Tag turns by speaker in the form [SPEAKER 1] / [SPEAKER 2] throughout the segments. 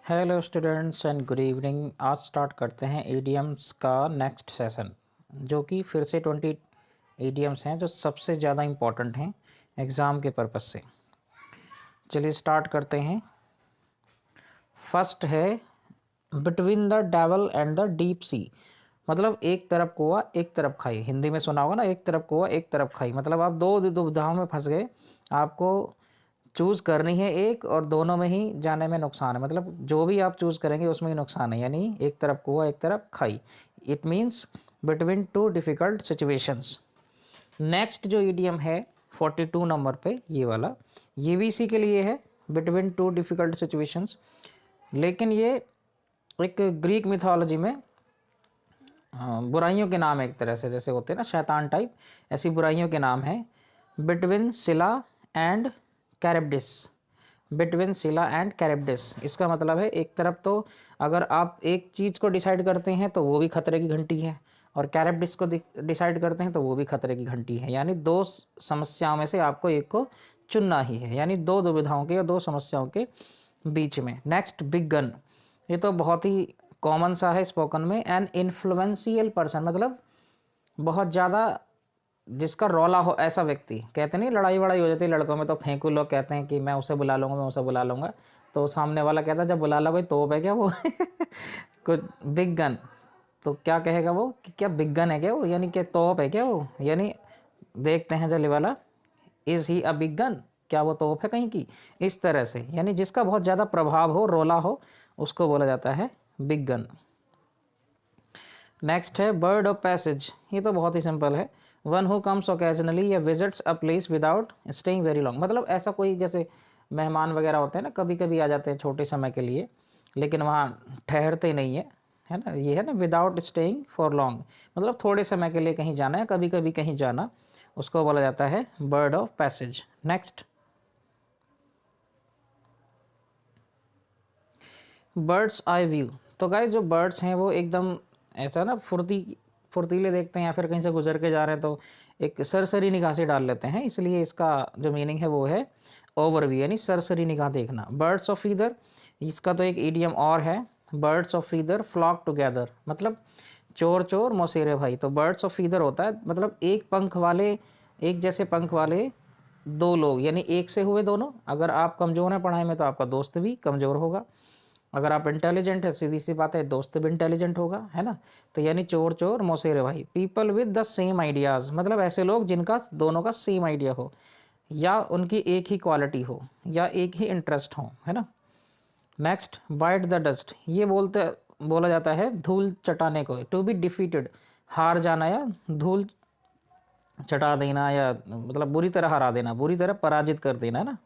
[SPEAKER 1] Hello students and good evening. आज start करते हैं ईडियम्स का नेक्स्ट सेशन, जो कि फिर से 20 ईडियम्स हैं जो सबसे ज़्यादा इम्पॉर्टेंट हैं एग्ज़ाम के पर्पज़ से। चलिए स्टार्ट करते हैं। फर्स्ट है between the devil and the deep sea. मतलब एक तरफ कुआं एक तरफ खाई। हिंदी में सुना होगा ना, एक तरफ कुआं एक तरफ खाई। मतलब आप दो दुविधाओं में फंस गए, आपको चूज़ करनी है एक, और दोनों में ही जाने में नुकसान है। मतलब जो भी आप चूज़ करेंगे उसमें ही नुकसान है, यानी एक तरफ कुआं एक तरफ खाई। It means between too difficult situations. Next जो ईडियम है 42 नंबर पे, ये वाला, ये भी इसी के लिए है, बिटवीन टू डिफ़िकल्ट सिचुएशंस। लेकिन ये एक ग्रीक मिथोलॉजी में बुराइयों के नाम है, एक तरह से जैसे होते हैं ना शैतान टाइप, ऐसी बुराइयों के नाम है। बिटवीन सिला एंड कैरेब्डिस। बिटवीन सिला एंड कैरेब्डिस, इसका मतलब है एक तरफ तो अगर आप एक चीज़ को डिसाइड करते हैं तो वो भी खतरे की घंटी है, और कैरेब्डिस को डिसाइड करते हैं तो वो भी खतरे की घंटी है। यानी दो समस्याओं में से आपको एक को चुनना ही है, यानी दो दुविधाओं के या दो समस्याओं के बीच में। नेक्स्ट बिग गन, ये तो बहुत ही कॉमन सा है स्पोकन में। एन इन्फ्लुएंशियल पर्सन, मतलब बहुत ज़्यादा जिसका रौला हो ऐसा व्यक्ति। कहते नहीं लड़ाई वड़ाई हो जाती है लड़कों में तो फेंकू लोग कहते हैं कि मैं उसे बुला लूँगा, मैं उसे बुला लूँगा, तो सामने वाला कहता है जब बुला लो कोई तोप है क्या वो कुछ बिग गन, तो क्या कहेगा वो कि क्या बिग गन है क्या वो, यानी कि तोप है क्या वो। यानी देखते हैं जल्दी वाला, is he a big gun, क्या वो तोप है कहीं की। इस तरह से यानी जिसका बहुत ज़्यादा प्रभाव हो, रोला हो, उसको बोला जाता है बिग गन। नेक्स्ट है बर्ड ऑफ पैसेज। ये तो बहुत ही सिंपल है। वन हु कम्स ओकेजनली या visits a place without staying very long. मतलब ऐसा कोई जैसे मेहमान वगैरह होते हैं ना, कभी कभी आ जाते हैं छोटे समय के लिए, लेकिन वहाँ ठहरते नहीं है ना। ये है ना विदाउट स्टेइंग फॉर लॉन्ग, मतलब थोड़े समय के लिए कहीं जाना है, कभी कभी कहीं जाना, उसको बोला जाता है bird of passage. Next birds eye view. तो गाइस जो बर्ड्स हैं वो एकदम ऐसा ना फुर्तीले देखते हैं, या फिर कहीं से गुजर के जा रहे हैं तो एक सरसरी निगाह से डाल लेते हैं, इसलिए इसका जो मीनिंग है वो है ओवरव्यू, यानी सरसरी निगाह देखना। बर्ड्स ऑफ फीदर, इसका तो एक ईडियम और है, birds of feather flock together, मतलब चोर चोर मौसेरे भाई। तो बर्ड्स ऑफ फीदर होता है मतलब एक पंख वाले, एक जैसे पंख वाले दो लोग, यानी एक से हुए दोनों। अगर आप कमज़ोर हैं पढ़ाई में तो आपका दोस्त भी कमज़ोर होगा, अगर आप इंटेलिजेंट है सीधी सी बात है दोस्त भी इंटेलिजेंट होगा, है ना। तो यानी चोर चोर मौसेरे भाई। People with the same ideas, मतलब ऐसे लोग जिनका दोनों का सेम आइडिया हो, या उनकी एक ही क्वालिटी हो, या एक ही इंटरेस्ट हो, है ना। नेक्स्ट बाइट द डस्ट, ये बोला जाता है धूल चटाने को। टू बी डिफीटेड, हार जाना या धूल चटा देना, या मतलब बुरी तरह हरा देना, बुरी तरह पराजित कर देना, है ना।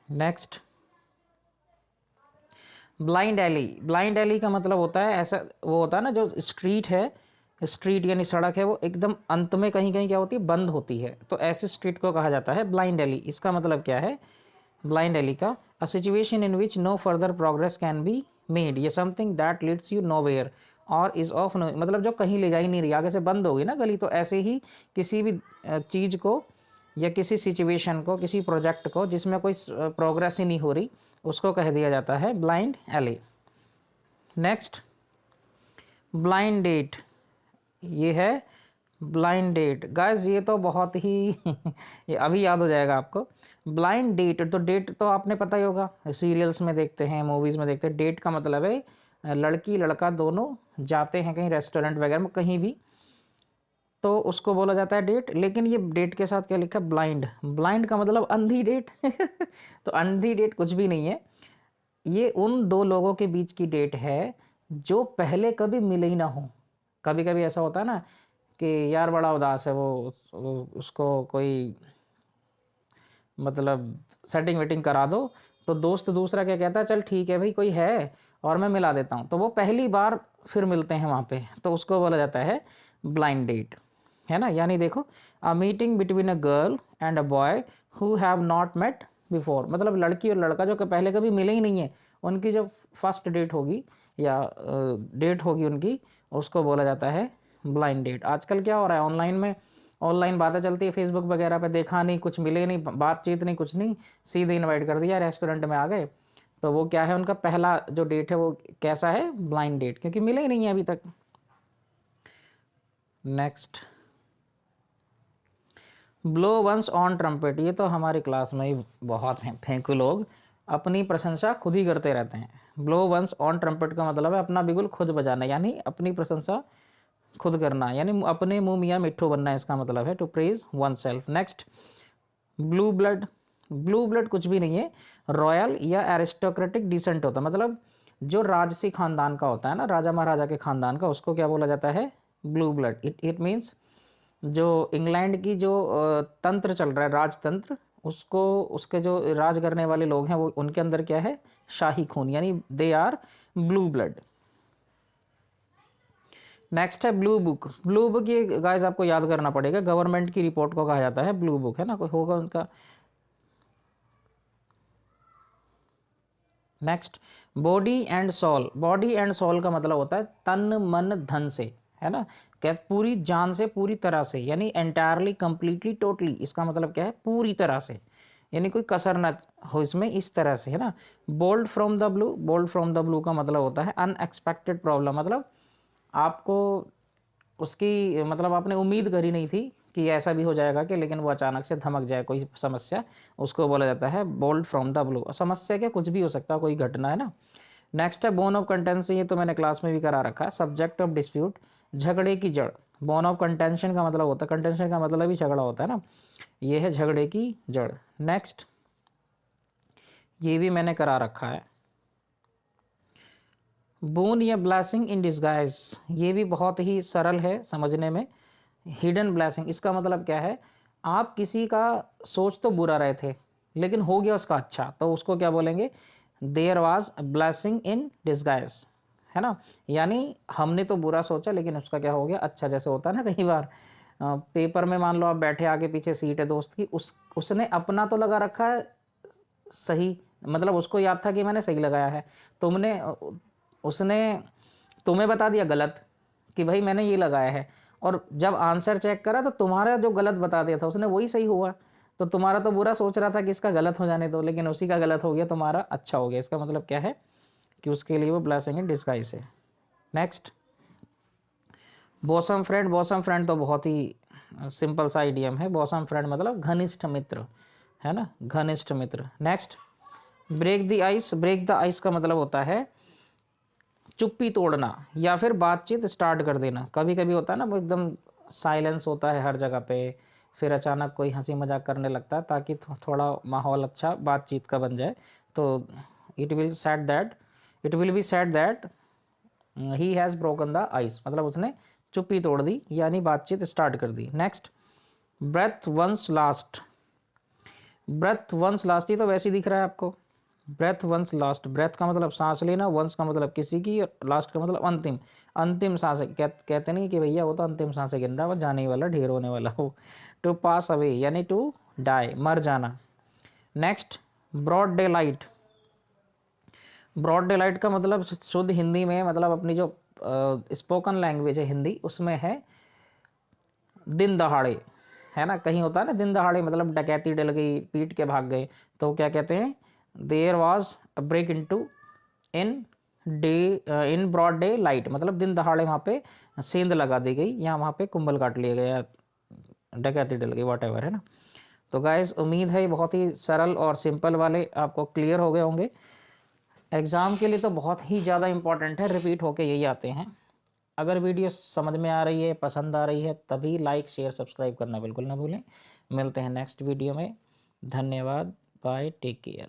[SPEAKER 1] Next blind alley. Blind alley का मतलब होता है ऐसा, वो होता है ना जो स्ट्रीट है, स्ट्रीट यानी सड़क है, वो एकदम अंत में कहीं कहीं क्या होती है, बंद होती है, तो ऐसे स्ट्रीट को कहा जाता है ब्लाइंड एली। इसका मतलब क्या है ब्लाइंड एली का, a situation in which no further progress can be made, ये something that leads you nowhere और इज ऑफ नो, मतलब जो कहीं ले जा ही नहीं रही, आगे से बंद होगी ना गली। तो ऐसे ही किसी भी चीज़ को या किसी सिचुएशन को, किसी प्रोजेक्ट को जिसमें कोई प्रोग्रेस ही नहीं हो रही, उसको कह दिया जाता है blind alley. Next blind date, ये है ब्लाइंड डेट। गाइस ये तो बहुत ही ये अभी याद हो जाएगा आपको। ब्लाइंड डेट, तो डेट तो आपने पता ही होगा, सीरियल्स में देखते हैं, मूवीज़ में देखते हैं। डेट का मतलब है लड़की लड़का दोनों जाते हैं कहीं रेस्टोरेंट वगैरह में कहीं भी, तो उसको बोला जाता है डेट। लेकिन ये डेट के साथ क्या लिखा है ब्लाइंड, ब्लाइंड का मतलब अंधी डेट तो अंधी डेट कुछ भी नहीं है, ये उन दो लोगों के बीच की डेट है जो पहले कभी मिले ही ना हो। कभी कभी ऐसा होता है ना कि यार बड़ा उदास है वो उसको कोई मतलब सेटिंग वेटिंग करा दो, तो दोस्त दूसरा क्या कहता है, चल ठीक है भाई कोई है और मैं मिला देता हूँ, तो वो पहली बार फिर मिलते हैं वहाँ पे, तो उसको बोला जाता है ब्लाइंड डेट, है ना। यानी देखो, a meeting between a girl and a boy who have not met before, मतलब लड़की और लड़का जो कि पहले कभी मिले ही नहीं है, उनकी जब फर्स्ट डेट होगी या डेट होगी उनकी, उसको बोला जाता है ब्लाइंड डेट। आजकल क्या हो रहा है ऑनलाइन में, ऑनलाइन बातें चलती है फेसबुक वगैरह पे, देखा नहीं कुछ मिले नहीं बातचीत नहीं कुछ नहीं, सीधे इनवाइट कर दिया रेस्टोरेंट में आ गए, तो वो क्या है, उनका पहला जो डेट है वो कैसा है, ब्लाइंड डेट, क्योंकि मिले ही नहीं है अभी तक। Next, blow one's on trumpet, ये तो हमारी क्लास में ही बहुत हैं फेंकू लोग, अपनी प्रशंसा खुद ही करते रहते हैं। ब्लो वंस ऑन ट्रम्पेट का मतलब है अपना बिगुल खुद बजाना, यानी अपनी प्रशंसा खुद करना, यानी अपने मुंह मियाँ मिट्ठू बनना, इसका मतलब है to praise oneself. Next, blue blood, blue blood कुछ भी नहीं है, रॉयल या एरिस्टोक्रेटिक डिसेंट होता है, मतलब जो राजसी खानदान का होता है ना, राजा महाराजा के खानदान का, उसको क्या बोला जाता है, ब्लू ब्लड। इट मीन्स जो इंग्लैंड की जो तंत्र चल रहा है, राजतंत्र, उसको उसके जो राज करने वाले लोग हैं वो उनके अंदर क्या है, शाही खून, यानी they are blue blood. Next है ब्लू बुक, ब्लू बुक ये गाइस आपको याद करना पड़ेगा, गवर्नमेंट की रिपोर्ट को कहा जाता है ब्लू बुक, है ना, कोई होगा उनका। Next, body and soul, body and soul का मतलब होता है तन मन धन से, है ना, क्या पूरी जान से, पूरी तरह से, यानी एंटायरली, कंप्लीटली, टोटली, इसका मतलब क्या है, पूरी तरह से, यानी कोई कसर ना हो इसमें, इस तरह से, है ना। Bold from the blue, bold from the blue का मतलब होता है अनएक्सपेक्टेड प्रॉब्लम, मतलब आपको उसकी, मतलब आपने उम्मीद करी नहीं थी कि ऐसा भी हो जाएगा कि, लेकिन वो अचानक से धमक जाए कोई समस्या, उसको बोला जाता है बोल्ड फ्रॉम द ब्लू। समस्या क्या, कुछ भी हो सकता है, कोई घटना, है ना। नेक्स्ट है बोन ऑफ कंटेंशन, ये तो मैंने क्लास में भी करा रखा है, सब्जेक्ट ऑफ डिस्प्यूट, झगड़े की जड़। बोन ऑफ कंटेंशन का मतलब होता है, कंटेंशन का मतलब ही झगड़ा होता है ना, ये है झगड़े की जड़। नेक्स्ट, ये भी मैंने करा रखा है, बोन या ब्लेसिंग इन डिस्गाइज, ये भी बहुत ही सरल है समझने में। हिडन ब्लेसिंग, इसका मतलब क्या है, आप किसी का सोच तो बुरा रहे थे लेकिन हो गया उसका अच्छा, तो उसको क्या बोलेंगे, there was blessing in disguise, है ना, यानी हमने तो बुरा सोचा लेकिन उसका क्या हो गया, अच्छा। जैसे होता है ना कई बार पेपर में, मान लो आप बैठे, आगे पीछे सीट है दोस्त की, उसने अपना तो लगा रखा है सही, मतलब उसको याद था कि मैंने सही लगाया है, तुमने उसने तुम्हें बता दिया गलत कि भाई मैंने ये लगाया है, और जब आंसर चेक करा तो तुम्हारा जो गलत बता दिया था उसने वही सही हुआ, तो तुम्हारा तो बुरा सोच रहा था कि इसका गलत हो जाने दो, लेकिन उसी का गलत हो गया, तुम्हारा अच्छा हो गया, इसका मतलब क्या है कि उसके लिए वो ब्लेसिंग इन डिस्गाइज है। Next, bosom friend, bosom friend तो बहुत ही सिंपल सा आइडियम है, बॉसम फ्रेंड मतलब घनिष्ठ मित्र, है ना, घनिष्ठ मित्र। Next, break the ice, break the ice का मतलब होता है चुप्पी तोड़ना या फिर बातचीत स्टार्ट कर देना। कभी कभी होता है ना, वो एकदम साइलेंस होता है हर जगह पे, फिर अचानक कोई हंसी मजाक करने लगता है ताकि थोड़ा माहौल अच्छा बातचीत का बन जाए, तो it will be said that he has broken the ice, मतलब उसने चुप्पी तोड़ दी यानी बातचीत स्टार्ट कर दी। Next, breathe one's last, breathe one's last, ये तो वैसे ही दिख रहा है आपको, ब्रेथ वंस लास्ट, ब्रेथ का मतलब सांस लेना, वंस का मतलब किसी की, और लास्ट का मतलब अंतिम, अंतिम सांस कहते नहीं कि भैया वो तो अंतिम सांसें गिन रहा है, वो जाने वाला, ढेर होने वाला हो। टू पास अवे यानी टू डाई, मर जाना। Next, broad daylight, broad daylight का मतलब शुद्ध हिंदी में, मतलब अपनी जो स्पोकन लैंग्वेज है हिंदी, उसमें है दिन दहाड़े, है ना, कहीं होता है ना दिन दहाड़े, मतलब डकैती डल गई, पीट के भाग गए, तो क्या कहते हैं, there was a break into in day, in broad daylight, मतलब दिन दहाड़े वहाँ पे सेंध लगा दी गई, या वहाँ पे कुंभल काट लिया गया, डकैती डल गई, वॉट एवर, है ना। तो गाइस उम्मीद है बहुत ही सरल और सिंपल वाले आपको क्लियर हो गए होंगे। एग्ज़ाम के लिए तो बहुत ही ज़्यादा इंपॉर्टेंट है, रिपीट होके यही आते हैं। अगर वीडियो समझ में आ रही है, पसंद आ रही है, तभी लाइक शेयर सब्सक्राइब करना बिल्कुल ना भूलें। मिलते हैं नेक्स्ट वीडियो में, धन्यवाद, बाय, टेक केयर।